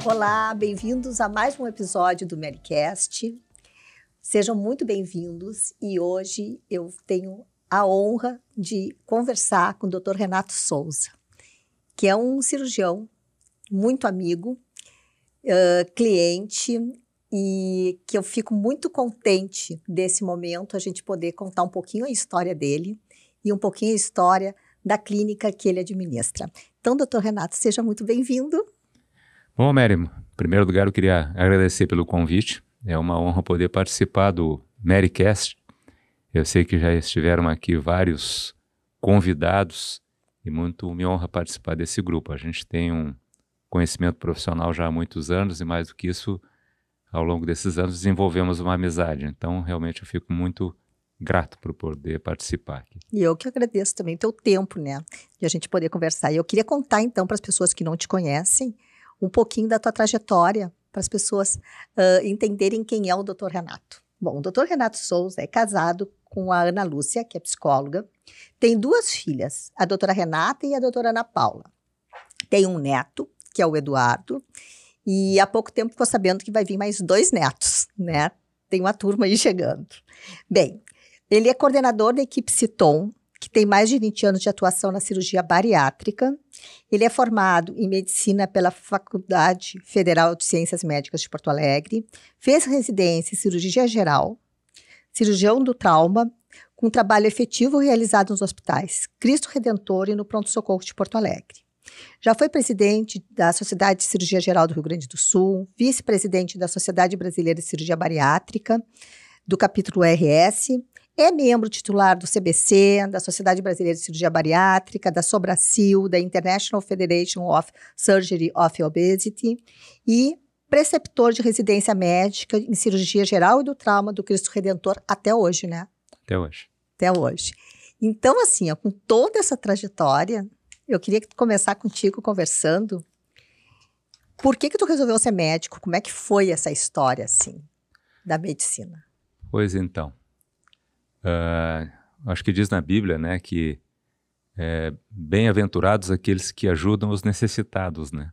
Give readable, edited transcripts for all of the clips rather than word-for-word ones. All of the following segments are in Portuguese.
Olá, bem-vindos a mais um episódio do Mericast. Sejam muito bem-vindos e hoje eu tenho a honra de conversar com o Dr. Renato Souza, que é um cirurgião muito amigo, cliente, e que eu fico muito contente desse momento a gente poder contar um pouquinho a história dele e um pouquinho a história da clínica que ele administra. Então, Dr. Renato, seja muito bem-vindo. Bom, Mary, em primeiro lugar eu queria agradecer pelo convite. É uma honra poder participar do Mericast. Eu sei que já estiveram aqui vários convidados e muito me honra participar desse grupo. A gente tem um conhecimento profissional já há muitos anos e mais do que isso, ao longo desses anos desenvolvemos uma amizade. Então, realmente eu fico muito grato por poder participar aqui. E eu que agradeço também o teu tempo, né, de a gente poder conversar. E eu queria contar então para as pessoas que não te conhecem um pouquinho da tua trajetória, para as pessoas entenderem quem é o Dr. Renato. Bom, o Dr. Renato Souza é casado com a Ana Lúcia, que é psicóloga, tem 2 filhas, a doutora Renata e a doutora Ana Paula. Tem um neto, que é o Eduardo, e há pouco tempo ficou sabendo que vai vir mais 2 netos, né? Tem uma turma aí chegando. Bem, ele é coordenador da equipe Citon, que tem mais de 20 anos de atuação na cirurgia bariátrica. Ele é formado em medicina pela Faculdade Federal de Ciências Médicas de Porto Alegre, fez residência em cirurgia geral, cirurgião do trauma, com trabalho efetivo realizado nos hospitais Cristo Redentor e no Pronto-Socorro de Porto Alegre. Já foi presidente da Sociedade de Cirurgia Geral do Rio Grande do Sul, vice-presidente da Sociedade Brasileira de Cirurgia Bariátrica, do capítulo RS, é membro titular do CBC, da Sociedade Brasileira de Cirurgia Bariátrica, da Sobracil, da International Federation of Surgery of Obesity e preceptor de residência médica em cirurgia geral e do trauma do Cristo Redentor até hoje, né? Até hoje. Até hoje. Então, assim, ó, com toda essa trajetória, eu queria começar contigo conversando. Por que tu resolveu ser médico? Como é que foi essa história, assim, da medicina? Pois então. Acho que diz na Bíblia, né, que bem-aventurados aqueles que ajudam os necessitados, né?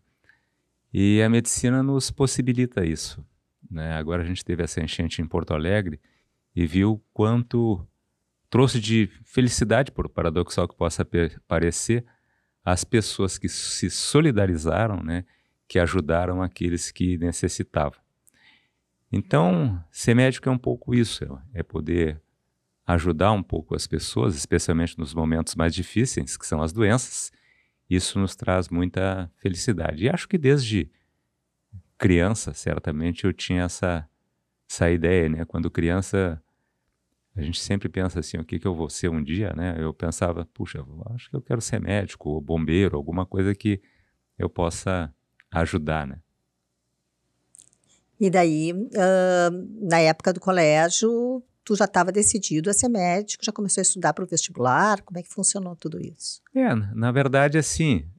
E a medicina nos possibilita isso, né? Agora a gente teve essa enchente em Porto Alegre e viu quanto trouxe de felicidade, por paradoxal que possa parecer, as pessoas que se solidarizaram, né, que ajudaram aqueles que necessitavam. Então, ser médico é um pouco isso, é poder ajudar um pouco as pessoas, especialmente nos momentos mais difíceis, que são as doenças. Isso nos traz muita felicidade. E acho que desde criança, certamente, eu tinha essa ideia, né? Quando criança, a gente sempre pensa assim, o que eu vou ser um dia, né? Eu pensava, puxa, acho que eu quero ser médico ou bombeiro, alguma coisa que eu possa ajudar, né? E daí, na época do colégio, tu já estava decidido a ser médico, já começou a estudar para o vestibular? Como é que funcionou tudo isso? Na verdade, assim,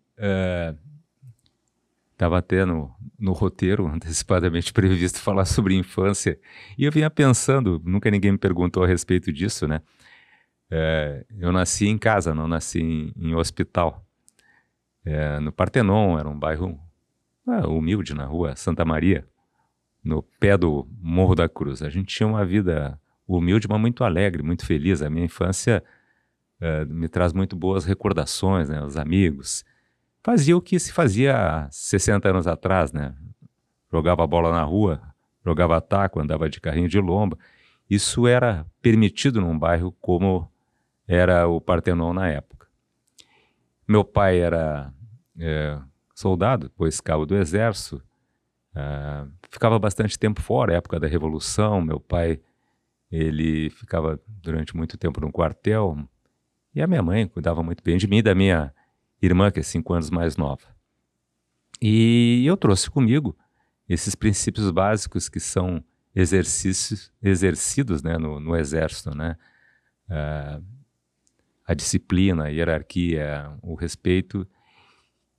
estava até no roteiro antecipadamente previsto falar sobre infância, e eu vinha pensando, nunca ninguém me perguntou a respeito disso, né? Eu nasci em casa, não nasci em hospital. No Partenon, era um bairro humilde, na rua Santa Maria, no pé do Morro da Cruz. A gente tinha uma vida humilde, mas muito alegre, muito feliz. A minha infância me traz muito boas recordações, né? Os amigos. Fazia o que se fazia há 60 anos atrás, né? Jogava bola na rua, jogava taco, andava de carrinho de lomba. Isso era permitido num bairro como era o Partenon na época. Meu pai era soldado, depois cabo do exército. Ficava bastante tempo fora, época da Revolução. Meu pai, ele ficava durante muito tempo no quartel, e a minha mãe cuidava muito bem de mim e da minha irmã, que é 5 anos mais nova. E eu trouxe comigo esses princípios básicos que são exercidos, né, no Exército, né? A disciplina, a hierarquia, o respeito.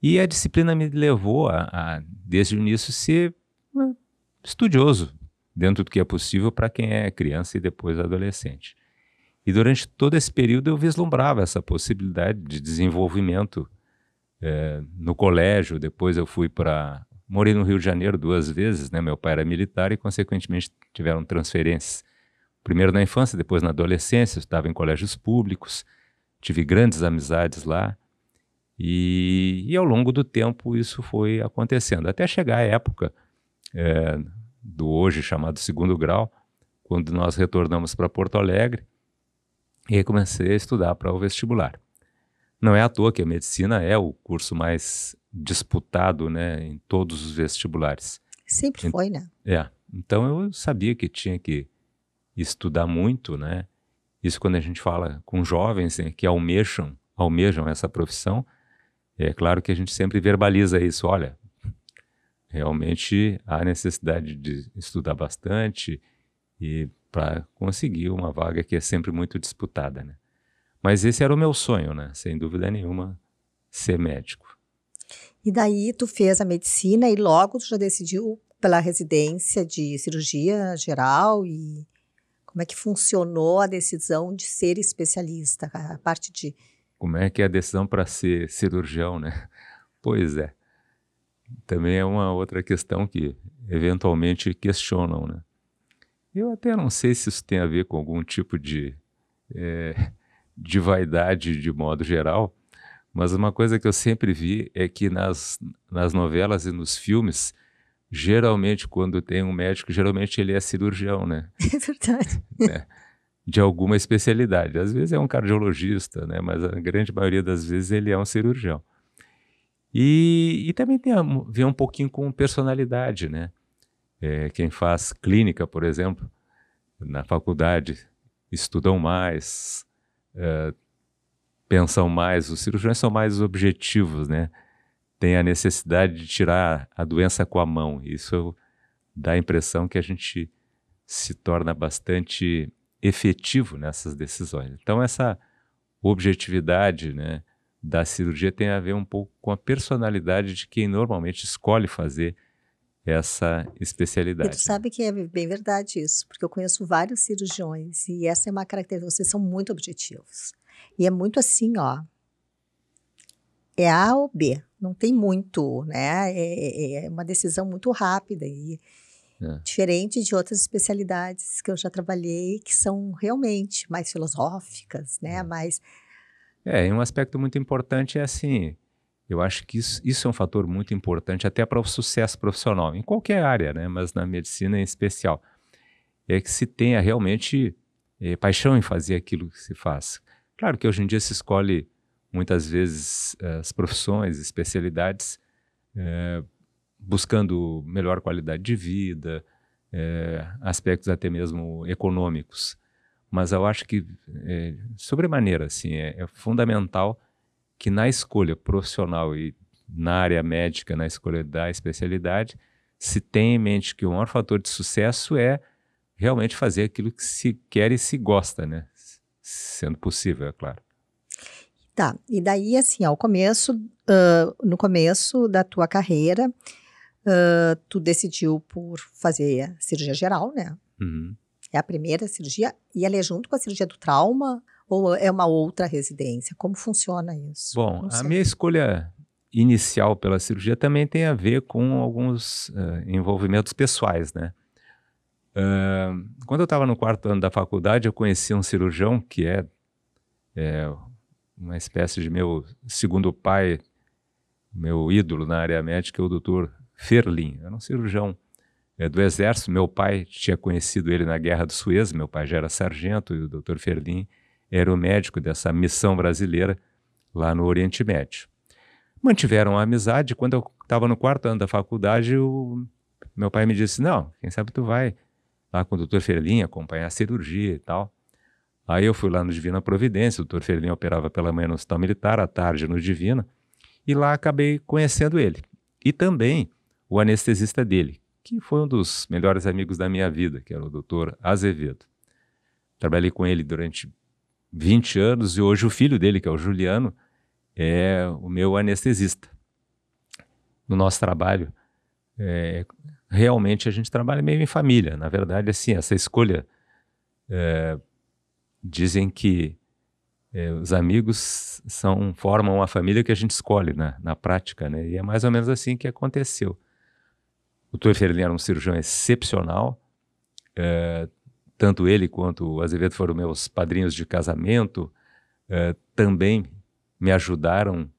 E a disciplina me levou desde o início, ser estudioso, dentro do que é possível para quem é criança e depois adolescente. E durante todo esse período eu vislumbrava essa possibilidade de desenvolvimento no colégio. Depois eu fui para morei no Rio de Janeiro 2 vezes, né? Meu pai era militar e, consequentemente, tiveram transferências. Primeiro na infância, depois na adolescência. Eu estava em colégios públicos, tive grandes amizades lá. E ao longo do tempo isso foi acontecendo, até chegar a época do hoje chamado segundo grau, quando nós retornamos para Porto Alegre e aí comecei a estudar para o vestibular. Não é à toa que a medicina é o curso mais disputado, né, em todos os vestibulares. Sempre foi, né? Então eu sabia que tinha que estudar muito, né? Isso quando a gente fala com jovens, né, que almejam essa profissão. É claro que a gente sempre verbaliza isso, olha, realmente há necessidade de estudar bastante e para conseguir uma vaga que é sempre muito disputada, né? Mas esse era o meu sonho, né? Sem dúvida nenhuma, ser médico. E daí tu fez a medicina e logo tu já decidiu pela residência de cirurgia geral e como é que funcionou a decisão de ser especialista, a parte de... Como é que é a decisão para ser cirurgião, né? Pois é. Também é uma outra questão que eventualmente questionam, né? Eu até não sei se isso tem a ver com algum tipo de vaidade de modo geral, mas uma coisa que eu sempre vi é que nas novelas e nos filmes, geralmente quando tem um médico, geralmente ele é cirurgião, né? É verdade. Né? De alguma especialidade. Às vezes é um cardiologista, né? Mas a grande maioria das vezes ele é um cirurgião. E também tem a ver um pouquinho com personalidade, né? Quem faz clínica, por exemplo, na faculdade, estudam mais, pensam mais, os cirurgiões são mais objetivos, né? Tem a necessidade de tirar a doença com a mão. Isso dá a impressão que a gente se torna bastante efetivo nessas decisões. Então essa objetividade, né, da cirurgia tem a ver um pouco com a personalidade de quem normalmente escolhe fazer essa especialidade. E tu sabe que é bem verdade isso, porque eu conheço vários cirurgiões e essa é uma característica, vocês são muito objetivos. E é muito assim, ó, é A ou B, não tem muito, né? É uma decisão muito rápida e diferente de outras especialidades que eu já trabalhei, que são realmente mais filosóficas, né? E um aspecto muito importante é assim, eu acho que isso é um fator muito importante até para o sucesso profissional, em qualquer área, né? Mas na medicina em especial, é que se tenha realmente paixão em fazer aquilo que se faz. Claro que hoje em dia se escolhe muitas vezes as profissões, especialidades, buscando melhor qualidade de vida, aspectos até mesmo econômicos. Mas eu acho que, sobremaneira, assim, é fundamental que na escolha profissional e na área médica, na escolha da especialidade, se tenha em mente que o maior fator de sucesso é realmente fazer aquilo que se quer e se gosta, né? Sendo possível, é claro. Tá, e daí assim, ao começo, no começo da tua carreira, tu decidiu por fazer cirurgia geral, né? Uhum. É a primeira cirurgia e ela é junto com a cirurgia do trauma ou é uma outra residência? Como funciona isso? Bom, a minha escolha inicial pela cirurgia também tem a ver com alguns envolvimentos pessoais, né? Quando eu estava no 4º ano da faculdade, eu conheci um cirurgião que é uma espécie de meu segundo pai, meu ídolo na área médica, é o Dr. Ferlin. Era um cirurgião do Exército. Meu pai tinha conhecido ele na Guerra do Suez, meu pai já era sargento, e o Dr. Ferlin era o médico dessa missão brasileira lá no Oriente Médio. Mantiveram a amizade. Quando eu estava no 4º ano da faculdade, meu pai me disse, não, quem sabe tu vai lá com o Dr. Ferlin acompanhar a cirurgia e tal. Aí eu fui lá no Divina Providência, o Dr. Ferlin operava pela manhã no Hospital Militar, à tarde no Divina, e lá acabei conhecendo ele. E também o anestesista dele, que foi um dos melhores amigos da minha vida, que era o Dr. Azevedo. Trabalhei com ele durante 20 anos e hoje o filho dele, que é o Juliano, é o meu anestesista. No nosso trabalho, realmente a gente trabalha meio em família. Na verdade, assim, essa escolha, dizem que os amigos formam a família que a gente escolhe na prática, né? E é mais ou menos assim que aconteceu. O Dr. Ferlin era um cirurgião excepcional, tanto ele quanto o Azevedo foram meus padrinhos de casamento, também me ajudaram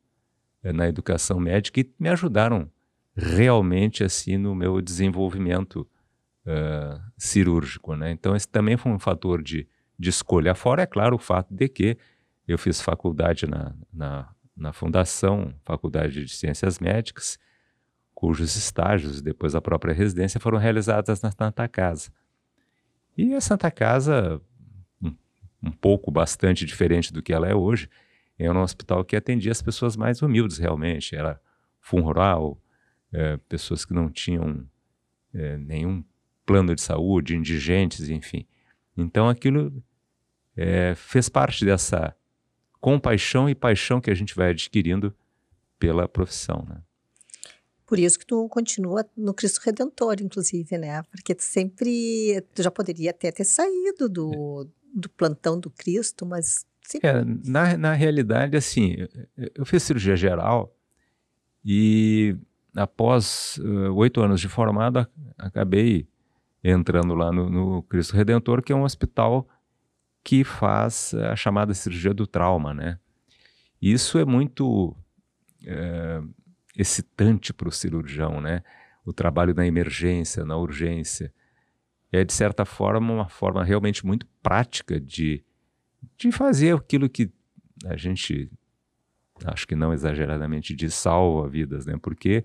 na educação médica e me ajudaram realmente assim no meu desenvolvimento cirúrgico, né? Então esse também foi um fator de escolha. Fora, é claro, o fato de que eu fiz faculdade na Fundação, Faculdade de Ciências Médicas, cujos estágios, depois a própria residência, foram realizadas na Santa Casa. E a Santa Casa, um pouco, bastante diferente do que ela é hoje, era um hospital que atendia as pessoas mais humildes realmente, era fundo rural, pessoas que não tinham nenhum plano de saúde, indigentes, enfim. Então aquilo fez parte dessa compaixão e paixão que a gente vai adquirindo pela profissão, né? Por isso que tu continua no Cristo Redentor, inclusive, né? Porque tu já poderia até ter saído do plantão do Cristo, mas... Na realidade, assim, eu fiz cirurgia geral e após 8 anos de formado, acabei entrando lá no Cristo Redentor, que é um hospital que faz a chamada cirurgia do trauma, né? Isso é muito excitante para o cirurgião, né? O trabalho na emergência, na urgência. É, de certa forma, uma forma realmente muito prática de fazer aquilo que a gente, acho que não exageradamente, diz salva vidas, né? Porque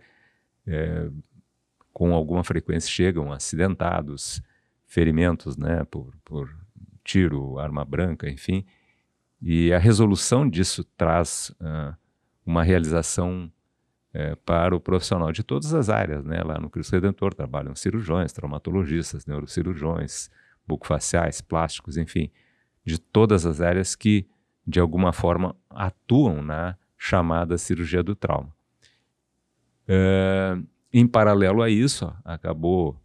com alguma frequência chegam acidentados, ferimentos, né? Por tiro, arma branca, enfim. E a resolução disso traz uma realização para o profissional de todas as áreas, né? Lá no Cristo Redentor trabalham cirurgiões, traumatologistas, neurocirurgiões, bucofaciais, plásticos, enfim, de todas as áreas que, de alguma forma, atuam na chamada cirurgia do trauma. Em paralelo a isso, acabou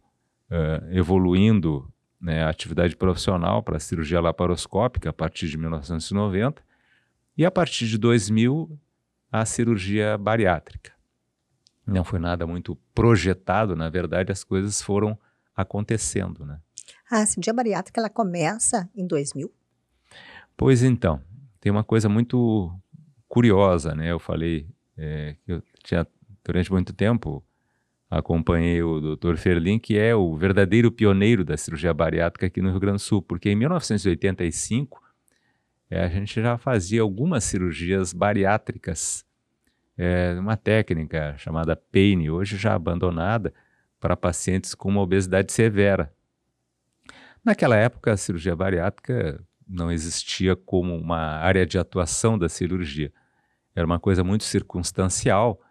evoluindo, né, a atividade profissional para a cirurgia laparoscópica a partir de 1990 e a partir de 2000 a cirurgia bariátrica. Não foi nada muito projetado, na verdade as coisas foram acontecendo, né? A cirurgia bariátrica ela começa em 2000? Pois então, tem uma coisa muito curiosa, né? Eu falei que eu tinha, durante muito tempo, acompanhei o Dr. Ferlin, que é o verdadeiro pioneiro da cirurgia bariátrica aqui no Rio Grande do Sul, porque em 1985 a gente já fazia algumas cirurgias bariátricas, uma técnica chamada PAIN, hoje já abandonada, para pacientes com uma obesidade severa. Naquela época, a cirurgia bariátrica não existia como uma área de atuação da cirurgia. Era uma coisa muito circunstancial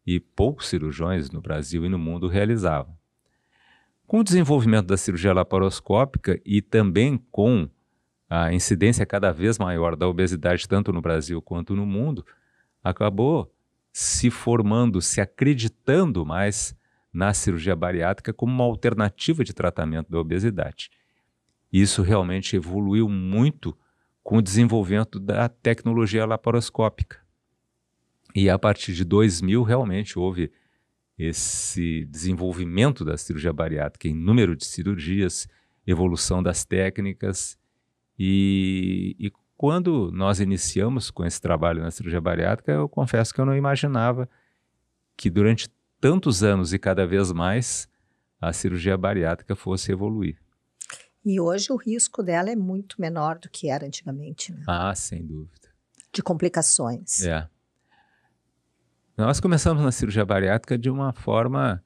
e poucos cirurgiões no Brasil e no mundo realizavam. Com o desenvolvimento da cirurgia laparoscópica e também com a incidência cada vez maior da obesidade, tanto no Brasil quanto no mundo, acabou se formando, se acreditando mais na cirurgia bariátrica como uma alternativa de tratamento da obesidade. Isso realmente evoluiu muito com o desenvolvimento da tecnologia laparoscópica. E a partir de 2000 realmente houve esse desenvolvimento da cirurgia bariátrica em número de cirurgias, evolução das técnicas. E quando nós iniciamos com esse trabalho na cirurgia bariátrica, eu confesso que eu não imaginava que durante tantos anos e cada vez mais a cirurgia bariátrica fosse evoluir. E hoje o risco dela é muito menor do que era antigamente, né? Ah, sem dúvida. De complicações. Nós começamos na cirurgia bariátrica de uma forma,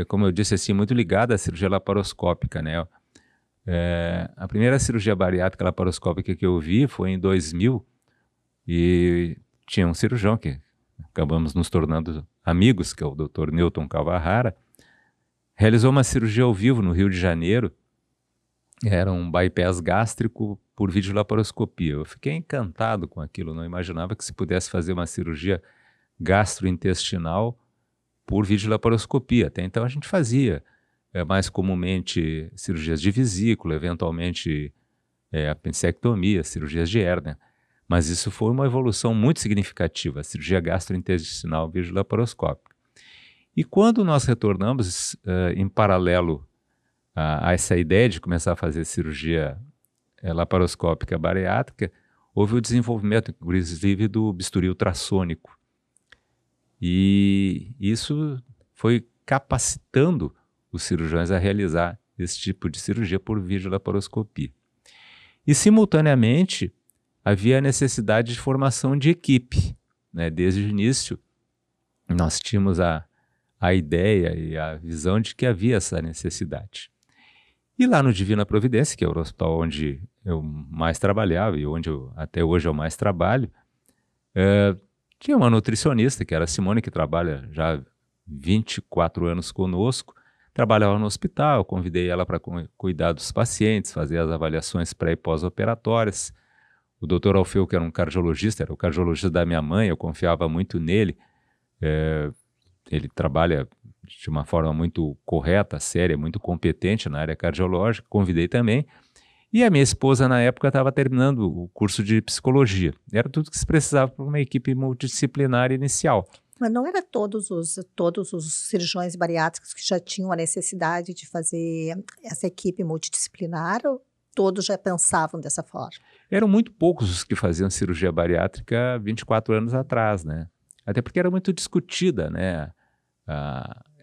como eu disse assim, muito ligada à cirurgia laparoscópica, né? A primeira cirurgia bariátrica laparoscópica que eu vi foi em 2000 e tinha um cirurgião que acabamos nos tornando amigos, que é o Dr. Newton Calvarrara, realizou uma cirurgia ao vivo no Rio de Janeiro. Era um bypass gástrico por videolaparoscopia. Eu fiquei encantado com aquilo, não imaginava que se pudesse fazer uma cirurgia gastrointestinal por videolaparoscopia. Até então a gente fazia mais comumente cirurgias de vesícula, eventualmente apendicectomia, cirurgias de hérnia. Mas isso foi uma evolução muito significativa, a cirurgia gastrointestinal videolaparoscópica. E quando nós retornamos, em paralelo a essa ideia de começar a fazer cirurgia laparoscópica bariátrica, houve o desenvolvimento, inclusive, do bisturi ultrassônico. E isso foi capacitando os cirurgiões a realizar esse tipo de cirurgia por videolaparoscopia. E, simultaneamente, havia a necessidade de formação de equipe, né? Desde o início, nós tínhamos a ideia e a visão de que havia essa necessidade. E lá no Divina Providência, que é o hospital onde eu mais trabalhava e onde até hoje eu mais trabalho, tinha uma nutricionista, que era a Simone, que trabalha já 24 anos conosco, trabalhava no hospital, eu convidei ela para cuidar dos pacientes, fazer as avaliações pré e pós-operatórias. O doutor Alfeu, que era um cardiologista, era o cardiologista da minha mãe, eu confiava muito nele. Ele trabalha de uma forma muito correta, séria, muito competente na área cardiológica, convidei também. E a minha esposa, na época, estava terminando o curso de psicologia. Era tudo que se precisava para uma equipe multidisciplinar inicial. Mas não era todos os cirurgiões bariátricos que já tinham a necessidade de fazer essa equipe multidisciplinar, ou todos já pensavam dessa forma? Eram muito poucos os que faziam cirurgia bariátrica 24 anos atrás, né? Até porque era muito discutida, né,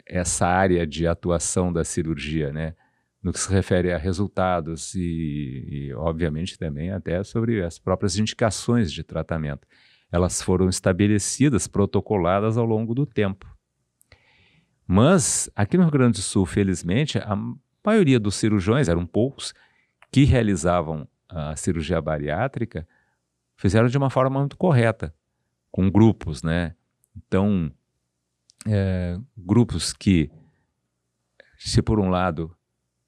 essa área de atuação da cirurgia, né, no que se refere a resultados e obviamente, também até sobre as próprias indicações de tratamento. Elas foram estabelecidas, protocoladas ao longo do tempo. Mas, aqui no Rio Grande do Sul, felizmente, a maioria dos cirurgiões, eram poucos, que realizavam a cirurgia bariátrica, fizeram de uma forma muito correta, com grupos, né? Então, grupos que, se por um lado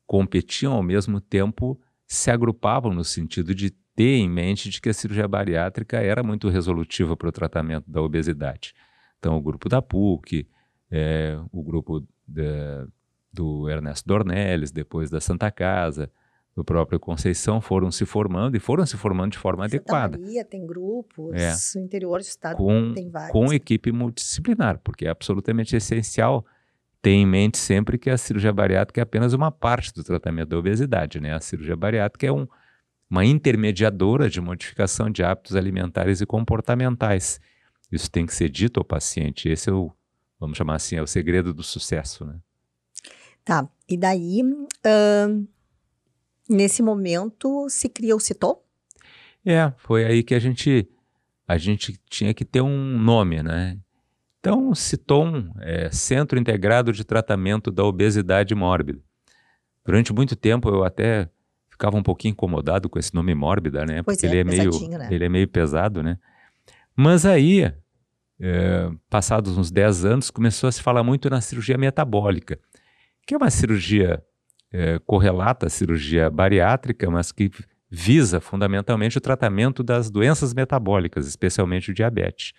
competiam, ao mesmo tempo se agrupavam no sentido de ter em mente de que a cirurgia bariátrica era muito resolutiva para o tratamento da obesidade. Então, o grupo da PUC, o grupo do Ernesto Dornelles, depois da Santa Casa, do próprio Conceição, foram se formando de forma adequada. Santa Maria tem grupos, o interior do estado tem vários. Com equipe multidisciplinar, porque é absolutamente essencial ter em mente sempre que a cirurgia bariátrica é apenas uma parte do tratamento da obesidade, né? A cirurgia bariátrica é uma intermediadora de modificação de hábitos alimentares e comportamentais. Isso tem que ser dito ao paciente. Esse é vamos chamar assim, é o segredo do sucesso, né? Tá, e daí, nesse momento, se cria o CITOM? Foi aí que a gente tinha que ter um nome, né? Então, o CITOM é Centro Integrado de Tratamento da Obesidade Mórbida. Durante muito tempo eu até ficava um pouquinho incomodado com esse nome mórbida, né? Pois porque ele é meio pesado, né? Mas aí, passados uns 10 anos, começou a se falar muito na cirurgia metabólica, que é uma cirurgia correlata à cirurgia bariátrica, mas que visa fundamentalmente o tratamento das doenças metabólicas, especialmente o diabetes.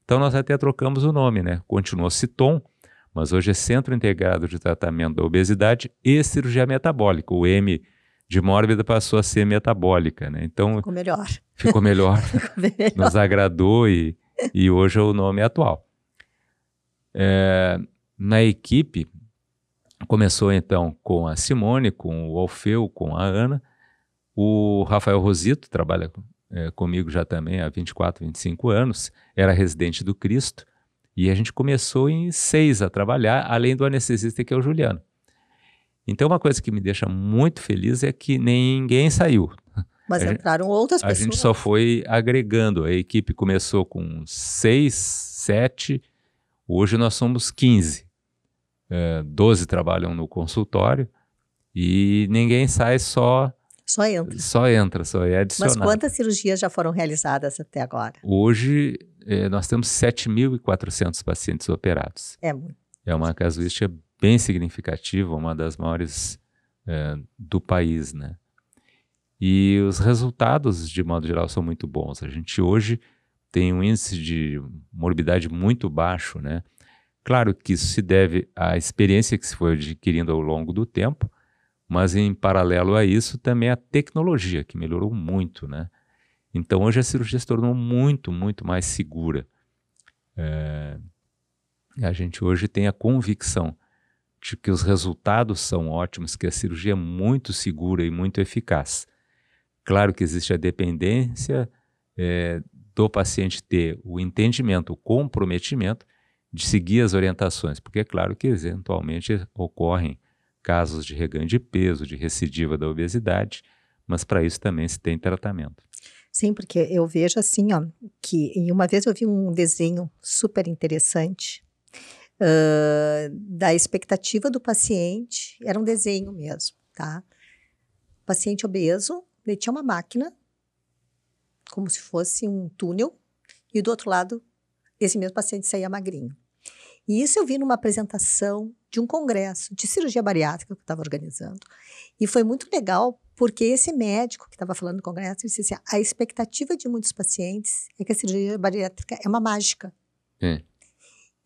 Então nós até trocamos o nome, né? Continuou CITOM, mas hoje é Centro Integrado de Tratamento da Obesidade e Cirurgia Metabólica. O M de mórbida passou a ser metabólica, né? Então ficou melhor. Ficou melhor. Nos agradou e hoje é o nome atual. Na equipe, começou então com a Simone, com o Alfeu, com a Ana. O Rafael Rosito trabalha comigo já também há 24, 25 anos, era residente do Cristo, e a gente começou em 6 a trabalhar, além do anestesista, que é o Juliano. Então, uma coisa que me deixa muito feliz é que ninguém saiu. Mas entraram outras pessoas. A gente só foi agregando. A equipe começou com 6, 7, hoje nós somos 15. 12 trabalham no consultório e ninguém sai, só entra, só é adicionado. Mas quantas cirurgias já foram realizadas até agora? Hoje nós temos 7.400 pacientes operados. É muito. É uma casuística bem significativa, uma das maiores do país, né? E os resultados, de modo geral, são muito bons. A gente hoje tem um índice de morbidade muito baixo, né? Claro que isso se deve à experiência que se foi adquirindo ao longo do tempo, mas em paralelo a isso também a tecnologia, que melhorou muito, né? Então hoje a cirurgia se tornou muito, muito mais segura. A gente hoje tem a convicção de que os resultados são ótimos, que a cirurgia é muito segura e muito eficaz. Claro que existe a dependência do paciente ter o entendimento, o comprometimento de seguir as orientações, porque é claro que eventualmente ocorrem casos de reganho de peso, de recidiva da obesidade, mas para isso também se tem tratamento. Sim, porque eu vejo assim, ó, que uma vez eu vi um desenho super interessante da expectativa do paciente, era um desenho mesmo, tá? Paciente obeso, ele tinha uma máquina, como se fosse um túnel, e do outro lado, esse mesmo paciente saía magrinho. E isso eu vi numa apresentação de um congresso de cirurgia bariátrica que eu estava organizando. E foi muito legal, porque esse médico que estava falando no congresso disse assim, a expectativa de muitos pacientes é que a cirurgia bariátrica é uma mágica.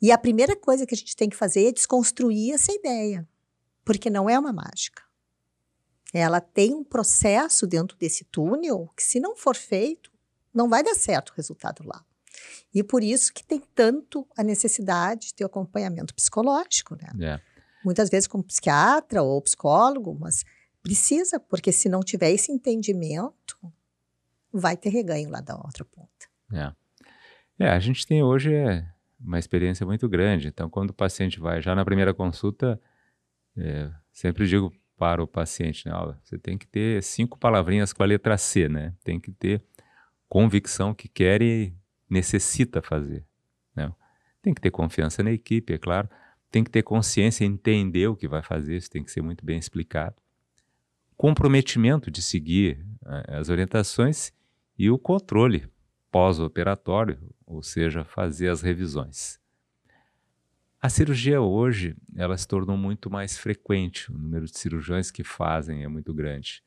E a primeira coisa que a gente tem que fazer é desconstruir essa ideia, porque não é uma mágica. Ela tem um processo dentro desse túnel que, se não for feito, não vai dar certo o resultado lá. E por isso que tem tanto a necessidade de ter acompanhamento psicológico, né? Muitas vezes com psiquiatra ou psicólogo, mas precisa, porque se não tiver esse entendimento, vai ter reganho lá da outra ponta. A gente tem hoje uma experiência muito grande. Então, quando o paciente vai já na primeira consulta, sempre digo para o paciente, né, você tem que ter 5 palavrinhas com a letra C, né? Tem que ter convicção que quer e necessita fazer, né? Tem que ter confiança na equipe, é claro. Tem que ter consciência e entender o que vai fazer, isso tem que ser muito bem explicado. Comprometimento de seguir as orientações e o controle pós-operatório, ou seja, fazer as revisões. A cirurgia hoje, ela se tornou muito mais frequente, o número de cirurgiões que fazem é muito grande.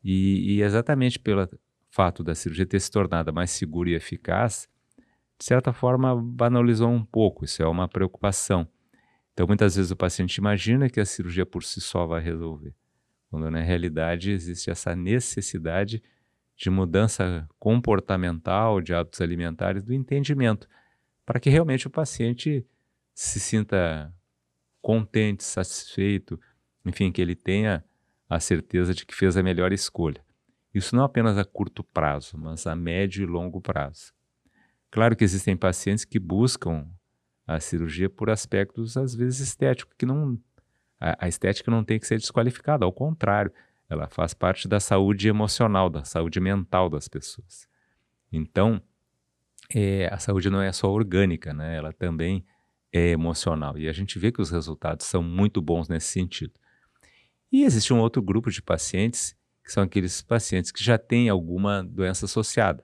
E exatamente pelo fato da cirurgia ter se tornado mais segura e eficaz, de certa forma banalizou um pouco, isso é uma preocupação. Então muitas vezes o paciente imagina que a cirurgia por si só vai resolver, quando na realidade existe essa necessidade de mudança comportamental, de hábitos alimentares, do entendimento, para que realmente o paciente se sinta contente, satisfeito, enfim, que ele tenha a certeza de que fez a melhor escolha. Isso não apenas a curto prazo, mas a médio e longo prazo. Claro que existem pacientes que buscam a cirurgia por aspectos, às vezes, estéticos, que não, a estética não tem que ser desqualificada, ao contrário, ela faz parte da saúde emocional, da saúde mental das pessoas. Então, a saúde não é só orgânica, né? Ela também é emocional. E a gente vê que os resultados são muito bons nesse sentido. E existe um outro grupo de pacientes, que são aqueles pacientes que já têm alguma doença associada.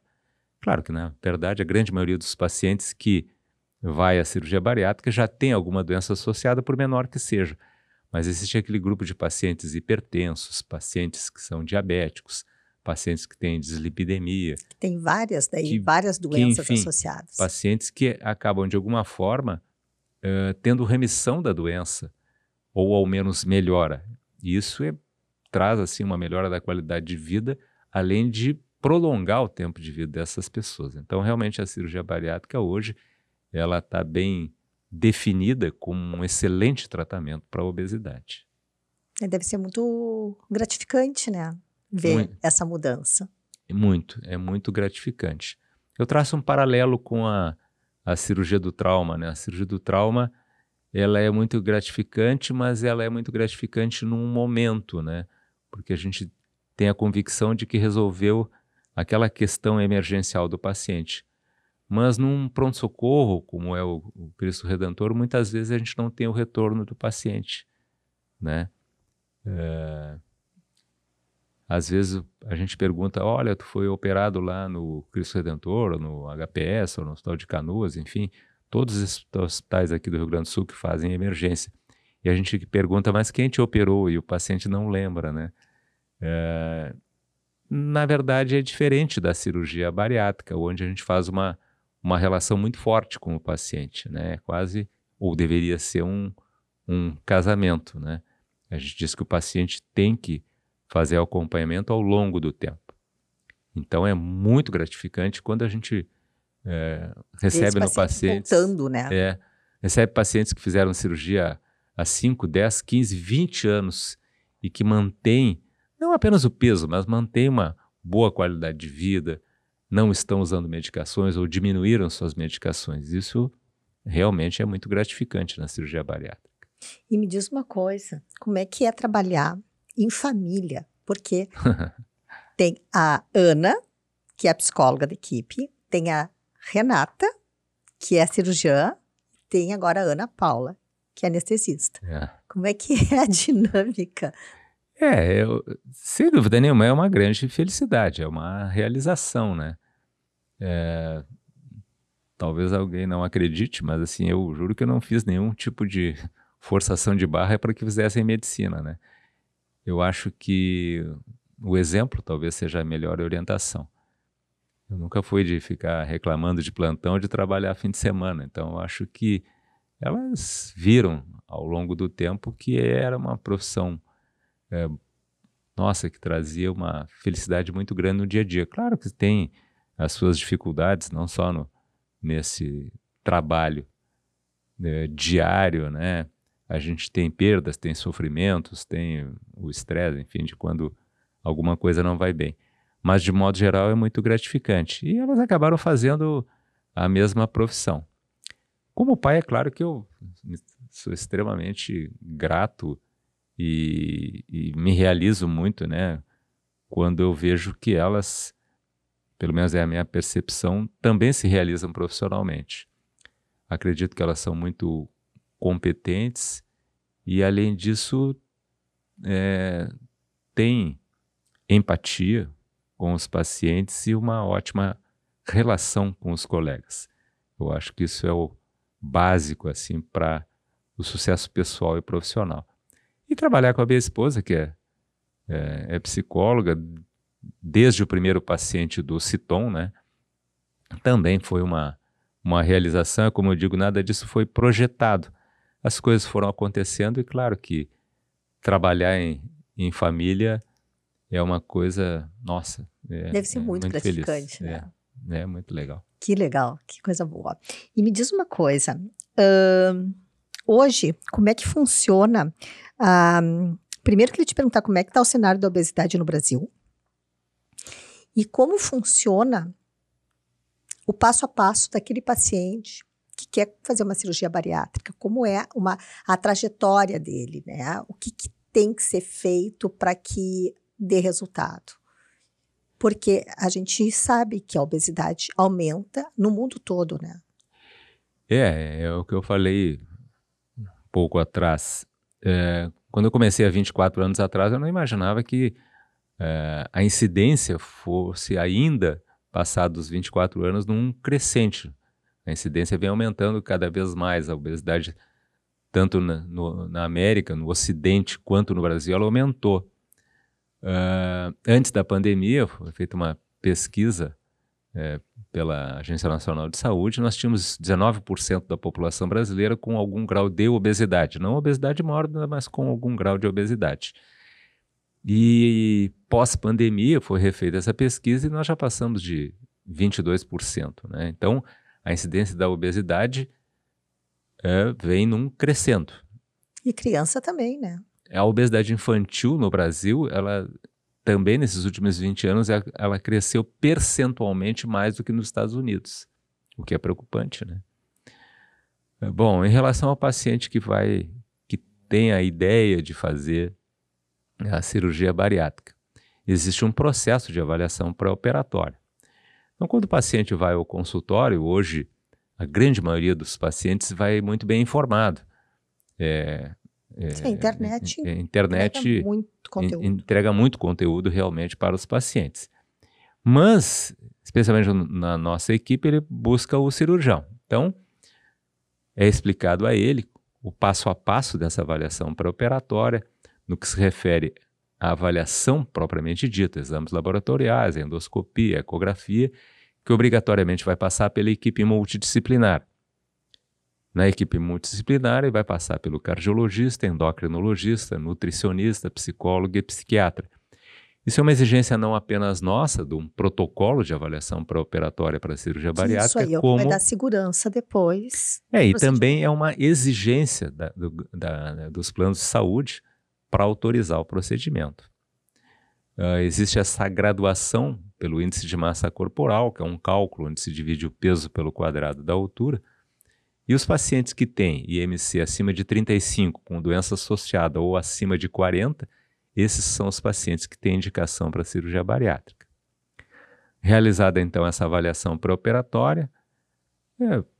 Claro que, na verdade, a grande maioria dos pacientes que vai à cirurgia bariátrica já tem alguma doença associada, por menor que seja. Mas existe aquele grupo de pacientes hipertensos, pacientes que são diabéticos, pacientes que têm dislipidemia. Tem várias doenças enfim, associadas. Pacientes que acabam, de alguma forma, tendo remissão da doença, ou ao menos melhora. E isso traz assim, uma melhora da qualidade de vida, além de prolongar o tempo de vida dessas pessoas. Então, realmente, a cirurgia bariátrica hoje ela está bem definida como um excelente tratamento para a obesidade. Deve ser muito gratificante, né? Ver essa mudança. É muito gratificante. Eu traço um paralelo com a cirurgia do trauma, né? A cirurgia do trauma, ela é muito gratificante, mas ela é muito gratificante num momento, né? Porque a gente tem a convicção de que resolveu aquela questão emergencial do paciente. Mas num pronto-socorro, como é o Cristo Redentor, muitas vezes a gente não tem o retorno do paciente, né? Às vezes a gente pergunta, olha, tu foi operado lá no Cristo Redentor, ou no HPS, ou no Hospital de Canoas, enfim, todos os hospitais aqui do Rio Grande do Sul que fazem emergência. E a gente pergunta, mas quem te operou? E o paciente não lembra, né? Na verdade, é diferente da cirurgia bariátrica, onde a gente faz uma relação muito forte com o paciente, né? Quase, ou deveria ser um casamento, né? A gente diz que o paciente tem que fazer o acompanhamento ao longo do tempo. Então, é muito gratificante quando a gente recebe no paciente... voltando, né? recebe pacientes que fizeram cirurgia há 5, 10, 15, 20 anos e que mantêm, não apenas o peso, mas mantêm uma boa qualidade de vida, não estão usando medicações ou diminuíram suas medicações. Isso realmente é muito gratificante na cirurgia bariátrica. E me diz uma coisa, como é que é trabalhar em família? Porque tem a Ana, que é a psicóloga da equipe, tem a Renata, que é a cirurgiã, e tem agora a Ana Paula, que é anestesista. Como é que é a dinâmica? Sem dúvida nenhuma, é uma grande felicidade, é uma realização, né? Talvez alguém não acredite, mas assim, eu juro que eu não fiz nenhum tipo de forçação de barra para que fizessem medicina, né? Eu acho que o exemplo talvez seja a melhor orientação. Eu nunca fui de ficar reclamando de plantão, de trabalhar fim de semana, então eu acho que elas viram ao longo do tempo que era uma profissão, que trazia uma felicidade muito grande no dia a dia. Claro que tem as suas dificuldades, não só nesse trabalho diário, né? A gente tem perdas, tem sofrimentos, tem o estresse, enfim, de quando alguma coisa não vai bem. Mas, de modo geral, é muito gratificante. E elas acabaram fazendo a mesma profissão. Como pai, é claro que eu sou extremamente grato e me realizo muito, né? Quando eu vejo que elas, pelo menos é a minha percepção, também se realizam profissionalmente. Acredito que elas são muito competentes e, além disso, têm empatia com os pacientes e uma ótima relação com os colegas. Eu acho que isso é o básico assim, para o sucesso pessoal e profissional. E trabalhar com a minha esposa, que é psicóloga, desde o primeiro paciente do Citon, né? Também foi uma realização. Como eu digo, nada disso foi projetado. As coisas foram acontecendo e claro que trabalhar em família é uma coisa, nossa, deve ser muito gratificante, feliz, né? É muito legal. Que legal, que coisa boa. E me diz uma coisa, hoje, como é que funciona? Primeiro, eu queria te perguntar como é que está o cenário da obesidade no Brasil e como funciona o passo a passo daquele paciente que quer fazer uma cirurgia bariátrica, como é a trajetória dele, né? O que tem que ser feito para que dê resultado. Porque a gente sabe que a obesidade aumenta no mundo todo, né? É o que eu falei um pouco atrás. Quando eu comecei há 24 anos atrás, eu não imaginava que a incidência fosse ainda, passados 24 anos, num crescente. A incidência vem aumentando cada vez mais. A obesidade, tanto na América, no Ocidente, quanto no Brasil, ela aumentou. Antes da pandemia, foi feita uma pesquisa pela Agência Nacional de Saúde, nós tínhamos 19% da população brasileira com algum grau de obesidade. Não obesidade mórbida, mas com algum grau de obesidade. E pós-pandemia foi refeita essa pesquisa e nós já passamos de 22%. Né? Então, a incidência da obesidade vem num crescendo. E criança também, né? A obesidade infantil no Brasil, ela também nesses últimos 20 anos, ela cresceu percentualmente mais do que nos Estados Unidos, o que é preocupante, né? Bom, em relação ao paciente que tem a ideia de fazer a cirurgia bariátrica, existe um processo de avaliação pré-operatória. Então, quando o paciente vai ao consultório, hoje, a grande maioria dos pacientes vai muito bem informado. A internet entrega muito conteúdo realmente para os pacientes. Mas, especialmente na nossa equipe, ele busca o cirurgião. Então, é explicado a ele o passo a passo dessa avaliação pré-operatória, no que se refere à avaliação propriamente dita, exames laboratoriais, endoscopia, ecografia, que obrigatoriamente vai passar pela equipe multidisciplinar. Na equipe multidisciplinar, ele vai passar pelo cardiologista, endocrinologista, nutricionista, psicólogo e psiquiatra. Isso é uma exigência não apenas nossa, de um protocolo de avaliação pré-operatória para a cirurgia Que isso bariátrica, aí é o que vai como... dar segurança depois do e procedimento. também é uma exigência dos planos de saúde para autorizar o procedimento. Existe essa graduação pelo índice de massa corporal, que é um cálculo onde se divide o peso pelo quadrado da altura, e os pacientes que têm IMC acima de 35, com doença associada ou acima de 40, esses são os pacientes que têm indicação para cirurgia bariátrica. Realizada então essa avaliação pré-operatória,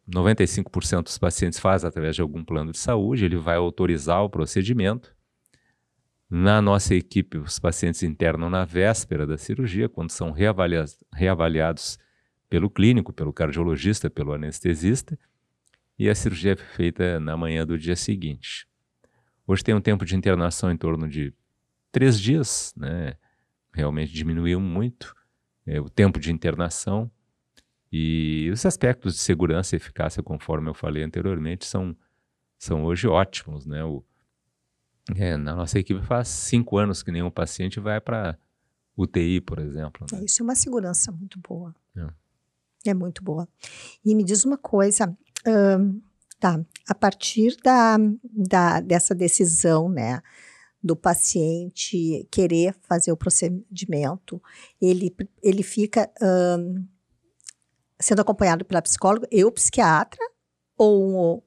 95% dos pacientes faz através de algum plano de saúde, ele vai autorizar o procedimento. Na nossa equipe, os pacientes internam na véspera da cirurgia, quando são reavaliados pelo clínico, pelo cardiologista, pelo anestesista, e a cirurgia é feita na manhã do dia seguinte. Hoje tem um tempo de internação em torno de 3 dias, né? Realmente diminuiu muito o tempo de internação, e os aspectos de segurança e eficácia, conforme eu falei anteriormente, são hoje ótimos, né? Na nossa equipe faz 5 anos que nenhum paciente vai para UTI, por exemplo, né? Isso é uma segurança muito boa. É muito boa. E me diz uma coisa, a partir dessa decisão, né, do paciente querer fazer o procedimento, ele fica sendo acompanhado pela psicóloga e o psiquiatra ou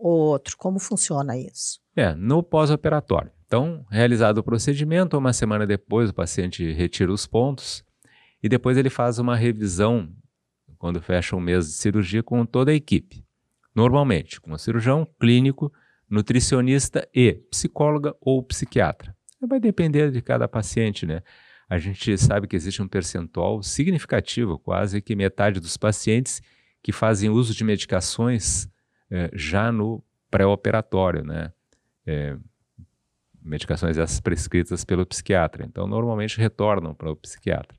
outro? Como funciona isso? No pós-operatório. Então, realizado o procedimento, uma semana depois o paciente retira os pontos e depois ele faz uma revisão, quando fecha um mês de cirurgia, com toda a equipe. Normalmente, com o cirurgião, clínico, nutricionista e psicóloga ou psiquiatra. Vai depender de cada paciente, né? A gente sabe que existe um percentual significativo, quase que metade dos pacientes que fazem uso de medicações já no pré-operatório, né? Medicações essas prescritas pelo psiquiatra. Então, normalmente retornam para o psiquiatra.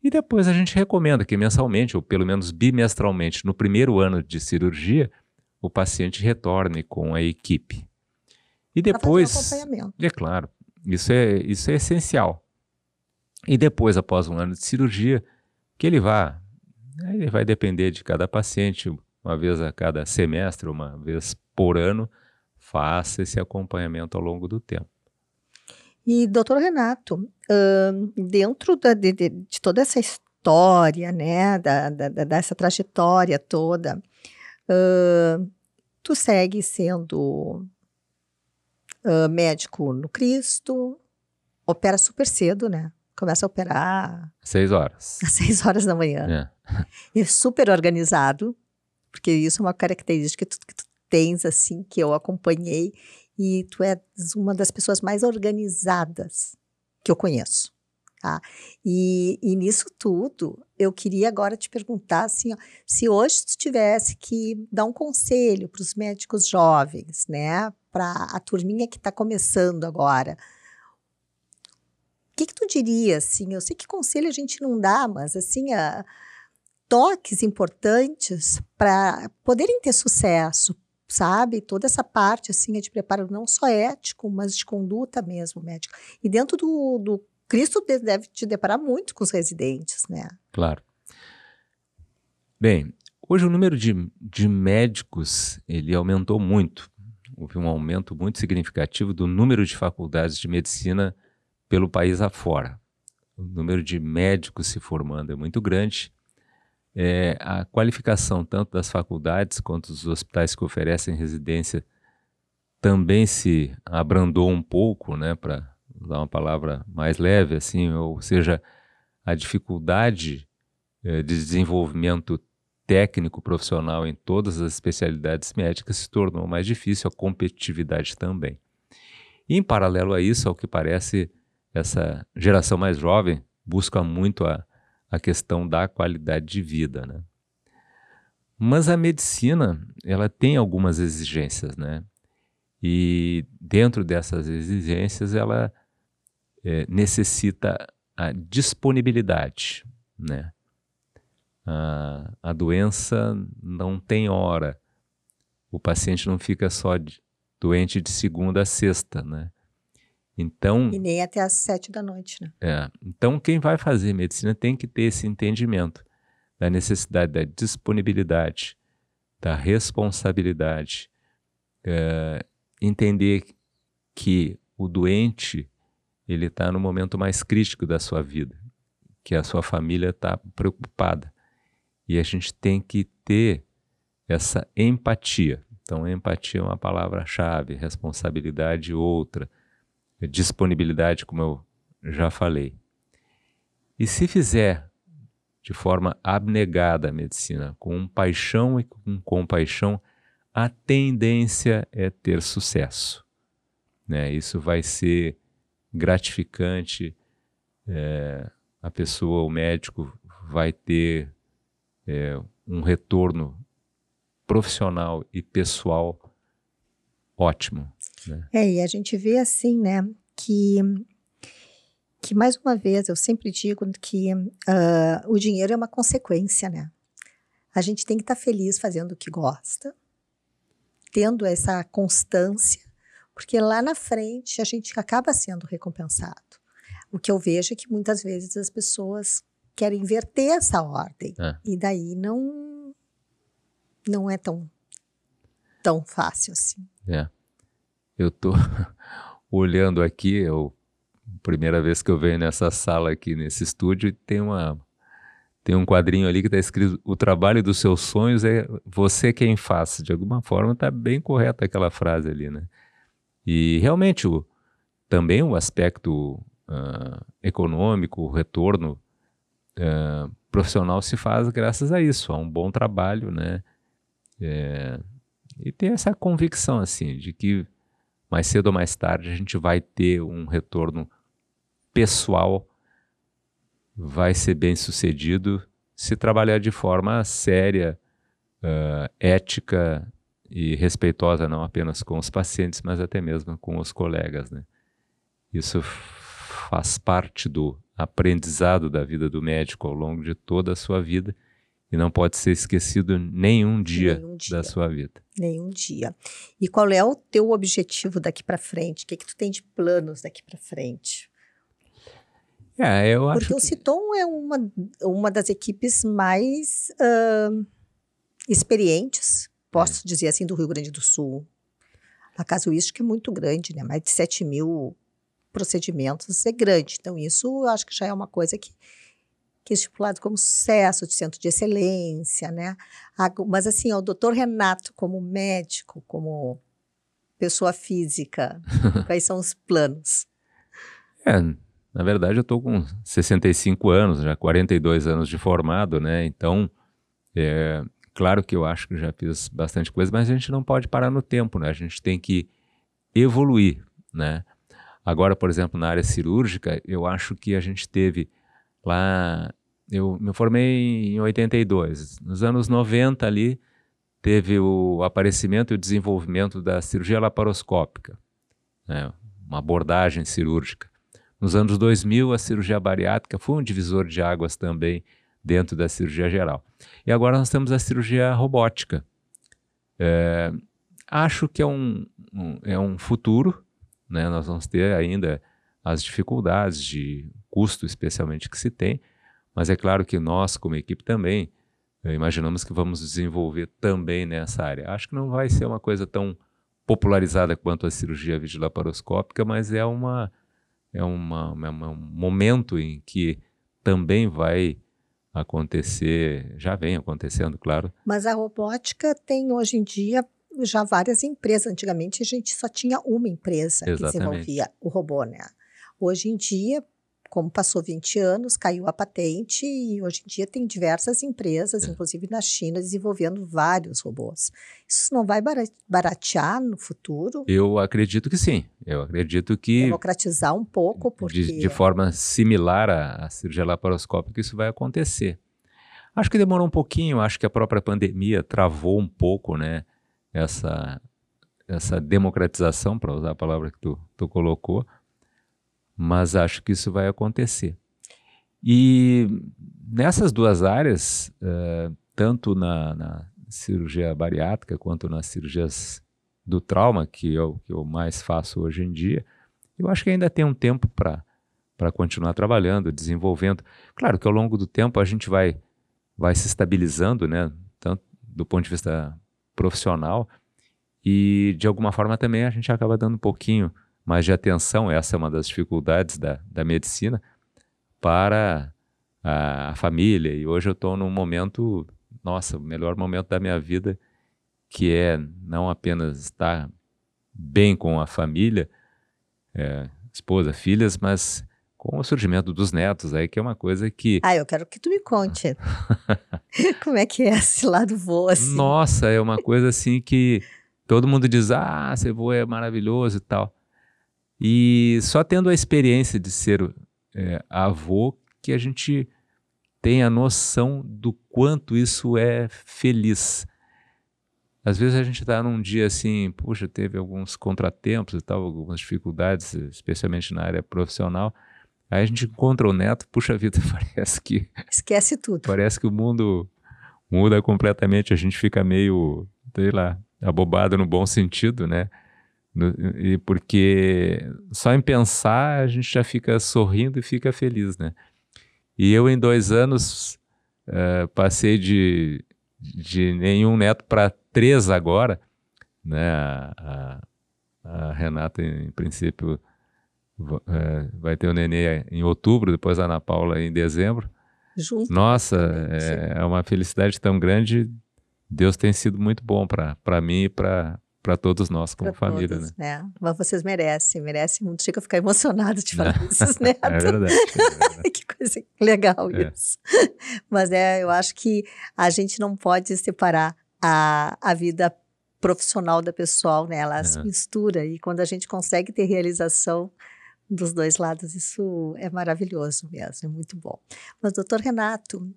E depois a gente recomenda que mensalmente, ou pelo menos bimestralmente, no primeiro ano de cirurgia, o paciente retorne com a equipe. E depois... Para fazer o acompanhamento. É claro, isso é essencial. E depois, após um ano de cirurgia, que ele vai depender de cada paciente, uma vez a cada semestre, uma vez por ano, faça esse acompanhamento ao longo do tempo. E, doutor Renato, dentro de toda essa história, né, dessa trajetória toda, tu segue sendo médico no Cristo, opera super cedo, né? Começa a operar 6 horas. às 6 horas da manhã. E super organizado, porque isso é uma característica que tu tens, assim, que eu acompanhei, e tu és uma das pessoas mais organizadas que eu conheço, tá? E nisso tudo, eu queria agora te perguntar, assim, ó, se hoje tu tivesse que dar um conselho para os médicos jovens, né, para a turminha que está começando agora, o que tu diria, assim? Eu sei que conselho a gente não dá, mas, assim, toques importantes para poderem ter sucesso, sabe? Toda essa parte, assim, é de preparo não só ético, mas de conduta mesmo, médico. E dentro do Cristo deve te deparar muito com os residentes, né? Claro. Bem, hoje o número de médicos, ele aumentou muito. Houve um aumento muito significativo do número de faculdades de medicina pelo país afora. O número de médicos se formando é muito grande. A qualificação tanto das faculdades quanto dos hospitais que oferecem residência também se abrandou um pouco, né, para usar uma palavra mais leve, assim, ou seja, a dificuldade de desenvolvimento técnico profissional em todas as especialidades médicas se tornou mais difícil, a competitividade também. E, em paralelo a isso, ao que parece, essa geração mais jovem busca muito a questão da qualidade de vida, né? Mas a medicina, ela tem algumas exigências, né? E dentro dessas exigências, ela necessita a disponibilidade, né? A doença não tem hora. O paciente não fica só doente de segunda a sexta, né? Então, E nem até às 7 da noite, né? então quem vai fazer medicina tem que ter esse entendimento da necessidade da disponibilidade, da responsabilidade, entender que o doente ele está no momento mais crítico da sua vida, que a sua família está preocupada. E a gente tem que ter essa empatia. Então, empatia é uma palavra-chave, responsabilidade outra, disponibilidade, como eu já falei. E se fizer de forma abnegada a medicina, com paixão e com compaixão, a tendência é ter sucesso, né? Isso vai ser gratificante, a pessoa, o médico, vai ter um retorno profissional e pessoal ótimo, né? E a gente vê assim, né, que mais uma vez, eu sempre digo que o dinheiro é uma consequência, né? A gente tem que estar feliz fazendo o que gosta, tendo essa constância, porque lá na frente a gente acaba sendo recompensado. O que eu vejo é que muitas vezes as pessoas querem inverter essa ordem, e daí não é tão fácil assim. Eu tô olhando aqui, primeira vez que eu venho nessa sala aqui, nesse estúdio, e tem um quadrinho ali que está escrito: o trabalho dos seus sonhos é você quem faz. De alguma forma está bem correta aquela frase ali, né? E realmente também o aspecto econômico, o retorno profissional se faz graças a isso, a um bom trabalho, né? E ter essa convicção assim, de que mais cedo ou mais tarde a gente vai ter um retorno pessoal, vai ser bem sucedido se trabalhar de forma séria, ética e respeitosa, não apenas com os pacientes, mas até mesmo com os colegas, né? Isso faz parte do aprendizado da vida do médico ao longo de toda a sua vida e não pode ser esquecido nenhum dia da sua vida. Nenhum dia. E qual é o teu objetivo daqui para frente? O que tu tem de planos daqui para frente? Eu acho Porque o Citon é uma das equipes mais experientes, posso dizer assim, do Rio Grande do Sul. A casuística é muito grande, né? Mais de 7.000 procedimentos é grande. Então, isso eu acho que já é uma coisa que é estipulado como sucesso, de centro de excelência, né? Mas assim, o doutor Renato, como médico, como pessoa física, quais são os planos? Na verdade, eu estou com 65 anos, já 42 anos de formado, né? Então, claro que eu acho que já fiz bastante coisa, mas a gente não pode parar no tempo, né? A gente tem que evoluir, né? Agora, por exemplo, na área cirúrgica, eu acho que a gente teve lá... Eu me formei em 82. Nos anos 90 ali, teve o aparecimento e o desenvolvimento da cirurgia laparoscópica, né? Uma abordagem cirúrgica. Nos anos 2000, a cirurgia bariátrica foi um divisor de águas também dentro da cirurgia geral. E agora nós temos a cirurgia robótica. Acho que é um futuro, né? Nós vamos ter ainda as dificuldades de custo, especialmente, que se tem, mas é claro que nós, como equipe também, imaginamos que vamos desenvolver também nessa área. Acho que não vai ser uma coisa tão popularizada quanto a cirurgia videolaparoscópica, mas é um momento em que também vai acontecer, já vem acontecendo, claro. Mas a robótica tem hoje em dia já várias empresas. Antigamente a gente só tinha uma empresa que desenvolvia o robô, né? Hoje em dia, como passou 20 anos, caiu a patente e hoje em dia tem diversas empresas, inclusive na China, desenvolvendo vários robôs. Isso não vai baratear no futuro? Eu acredito que sim. Eu acredito que... democratizar um pouco, porque... De forma similar à cirurgia laparoscópica, isso vai acontecer. Acho que demorou um pouquinho, acho que a própria pandemia travou um pouco, né, essa democratização, para usar a palavra que tu colocou, mas acho que isso vai acontecer. E nessas duas áreas, tanto na cirurgia bariátrica quanto nas cirurgias do trauma, que é o que eu mais faço hoje em dia, eu acho que ainda tem um tempo para continuar trabalhando, desenvolvendo. Claro que ao longo do tempo a gente vai se estabilizando, né? Tanto do ponto de vista profissional e de alguma forma também a gente acaba dando um pouquinho mais de atenção, essa é uma das dificuldades da medicina, para a família. E hoje eu estou num momento, nossa, o melhor momento da minha vida, que é não apenas estar bem com a família, esposa, filhas, mas com o surgimento dos netos aí, que é uma coisa que... Eu quero que tu me conte. Como é que é esse lado voo, assim? Nossa, é uma coisa assim que todo mundo diz, você voa é maravilhoso e tal. E só tendo a experiência de ser avô que a gente tem a noção do quanto isso é feliz. Às vezes a gente está num dia assim, puxa, teve alguns contratempos e tal, algumas dificuldades, especialmente na área profissional. Aí a gente encontra o neto, puxa vida, parece que... Esquece tudo. Parece que o mundo muda completamente, a gente fica meio, sei lá, abobado no bom sentido, né? E porque só em pensar a gente já fica sorrindo e fica feliz, né? E eu em 2 anos passei de nenhum neto para 3 agora, né? A Renata, em princípio, vai ter o nenê em outubro, depois a Ana Paula em dezembro. Junto. Nossa, é uma felicidade tão grande. Deus tem sido muito bom para mim e para todos nós como Pra família, todos, né? Mas vocês merecem muito. Chega a ficar emocionada de falar desses netos. É verdade. Que coisa legal isso. Mas eu acho que a gente não pode separar a vida profissional da pessoal, né? Ela se mistura e quando a gente consegue ter realização dos 2 lados, isso é maravilhoso mesmo, é muito bom. Mas, doutor Renato,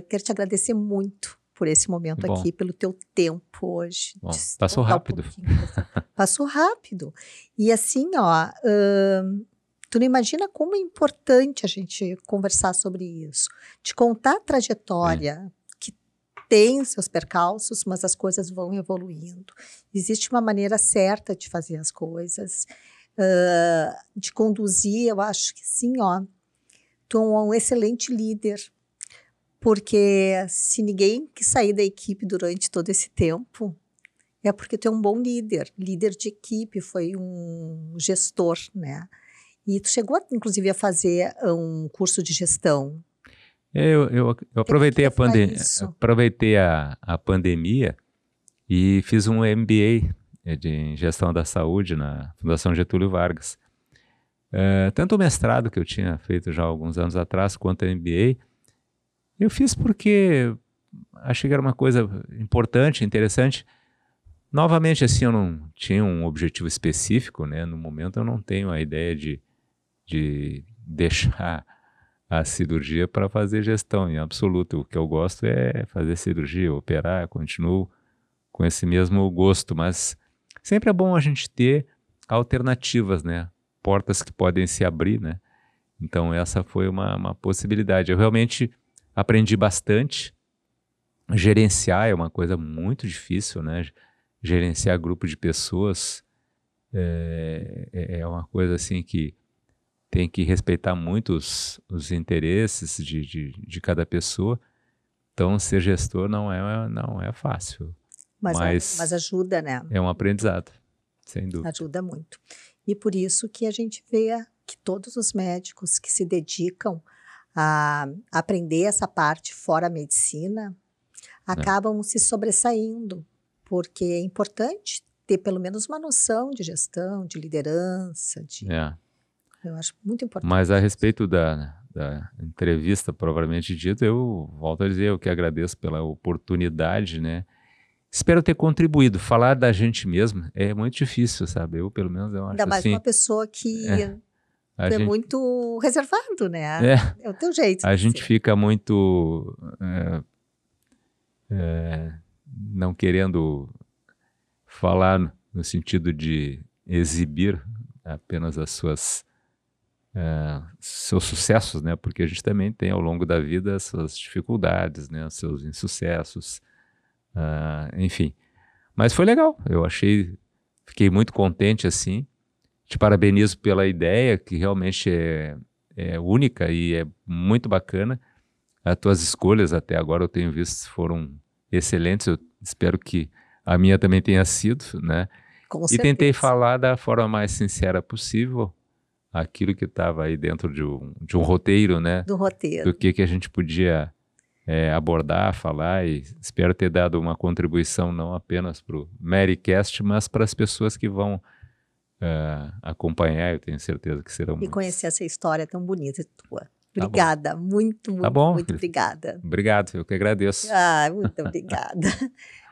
quero te agradecer muito por esse momento aqui, pelo teu tempo hoje. Bom, passou rápido. Passou rápido. E assim, tu não imagina como é importante a gente conversar sobre isso. Te contar a trajetória que tem seus percalços, mas as coisas vão evoluindo. Existe uma maneira certa de fazer as coisas, de conduzir. Eu acho que sim, tu é um excelente líder. Porque se ninguém que sair da equipe durante todo esse tempo, é porque tu é um bom líder de equipe, foi um gestor, né? E tu chegou, inclusive, a fazer um curso de gestão. Eu aproveitei a pandemia e fiz um MBA de gestão da saúde na Fundação Getúlio Vargas. Tanto o mestrado que eu tinha feito já há alguns anos atrás, quanto o MBA, eu fiz porque achei que era uma coisa importante, interessante. Novamente, assim, eu não tinha um objetivo específico, né? No momento eu não tenho a ideia de deixar a cirurgia para fazer gestão, em absoluto. O que eu gosto é fazer cirurgia, operar, continuo com esse mesmo gosto, mas sempre é bom a gente ter alternativas, né? Portas que podem se abrir, né? Então essa foi uma possibilidade. Eu realmente aprendi bastante. Gerenciar é uma coisa muito difícil, né? Gerenciar grupo de pessoas é uma coisa assim que tem que respeitar muito os interesses de cada pessoa. Então, ser gestor não é fácil. Mas ajuda, né? É um aprendizado, sem dúvida. Ajuda muito. E por isso que a gente vê que todos os médicos que se dedicam a aprender essa parte fora a medicina acabam se sobressaindo, porque é importante ter pelo menos uma noção de gestão, de liderança. Eu acho muito importante. Mas a respeito da entrevista, propriamente dita, eu volto a dizer, eu que agradeço pela oportunidade, né? Espero ter contribuído. Falar da gente mesmo é muito difícil, sabe? Eu, pelo menos, eu acho ainda mais assim... uma pessoa que é muito reservado, né? É o teu jeito. A gente fica muito... não querendo falar no sentido de exibir apenas as seus sucessos, né? Porque a gente também tem ao longo da vida as suas dificuldades, né? Os seus insucessos, enfim. Mas foi legal, fiquei muito contente assim te parabenizo pela ideia, que realmente é única e é muito bacana. As tuas escolhas até agora, eu tenho visto, foram excelentes. Eu espero que a minha também tenha sido, né? Com E certeza. tentei falar da forma mais sincera possível aquilo que estava aí dentro de um roteiro, né? Do roteiro. Do que a gente podia abordar, falar, e espero ter dado uma contribuição não apenas para o Marycast, mas para as pessoas que vão acompanhar. Eu tenho certeza que serão E muitas. conhecer essa história tão bonita tua. Tá Obrigada, muito, muito, Tá bom, muito Felipe. obrigada. Obrigado, eu que agradeço. Muito obrigada.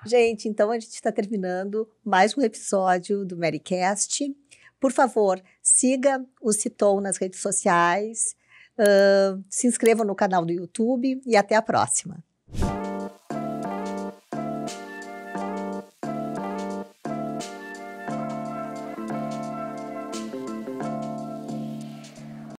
Gente, então a gente está terminando mais um episódio do Marycast. Por favor, siga o Citou nas redes sociais, se inscreva no canal do YouTube e até a próxima.